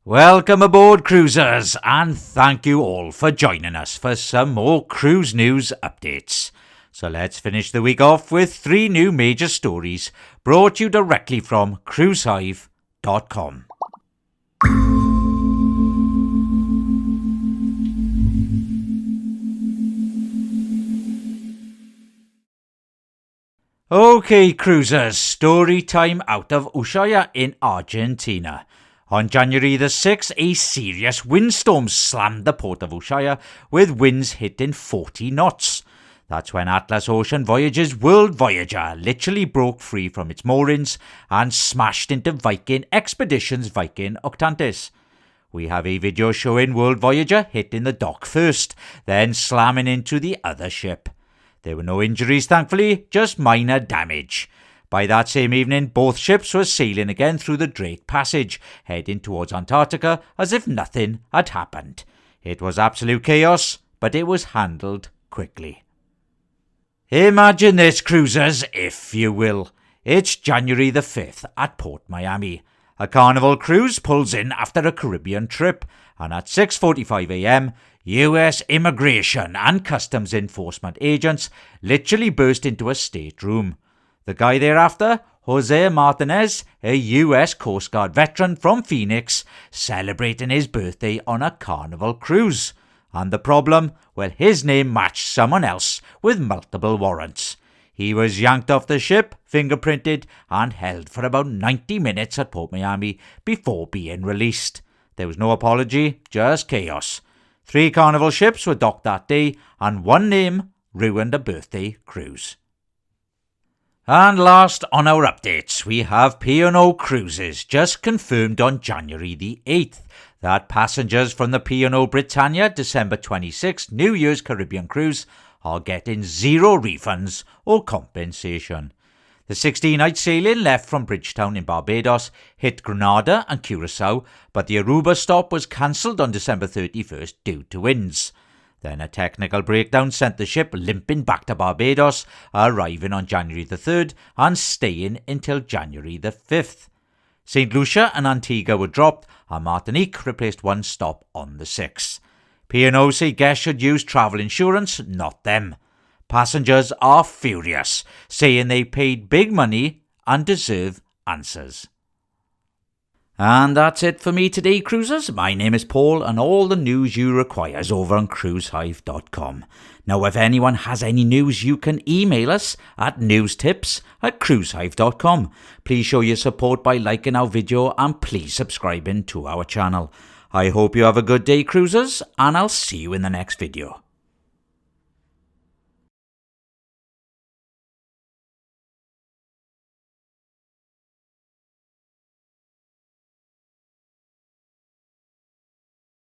Welcome aboard, cruisers, and thank you all for joining us for some more cruise news updates. So let's finish the week off with 3 new major stories brought to you directly from cruisehive.com. Okay, cruisers, story time out of Ushuaia in Argentina. On January the 6th, a serious windstorm slammed the port of Ushuaia with winds hitting 40 knots. That's when Atlas Ocean Voyages World Voyager literally broke free from its moorings and smashed into Viking Expeditions Viking Octantis. We have a video showing World Voyager hitting the dock first, then slamming into the other ship. There were no injuries, thankfully, just minor damage. By that same evening, both ships were sailing again through the Drake Passage, heading towards Antarctica as if nothing had happened. It was absolute chaos, but it was handled quickly. Imagine this, cruisers, if you will. It's January the 5th at Port Miami. A Carnival cruise pulls in after a Caribbean trip, and at 6:45 a.m, US Immigration and Customs Enforcement agents literally burst into a stateroom. The guy thereafter, Jose Martinez, a US Coast Guard veteran from Phoenix, celebrating his birthday on a Carnival cruise. And the problem? Well, his name matched someone else with multiple warrants. He was yanked off the ship, fingerprinted, and held for about 90 minutes at Port Miami before being released. There was no apology, just chaos. 3 Carnival ships were docked that day, and one name ruined a birthday cruise. And last on our updates, we have P&O Cruises just confirmed on January the 8th that passengers from the P&O Britannia December 26th New Year's Caribbean cruise are getting 0 refunds or compensation. The 16-night sailing left from Bridgetown in Barbados, hit Grenada and Curacao, but the Aruba stop was cancelled on December 31st due to winds. Then a technical breakdown sent the ship limping back to Barbados, arriving on January the 3rd and staying until January the 5th. St. Lucia and Antigua were dropped, and Martinique replaced one stop on the 6th. P&O say guests should use travel insurance, not them. Passengers are furious, saying they paid big money and deserve answers. And that's it for me today, cruisers. My name is Paul, and all the news you require is over on cruisehive.com. Now, if anyone has any news, you can email us at newstips@cruisehive.com. Please show your support by liking our video and please subscribing to our channel. I hope you have a good day, cruisers, and I'll see you in the next video.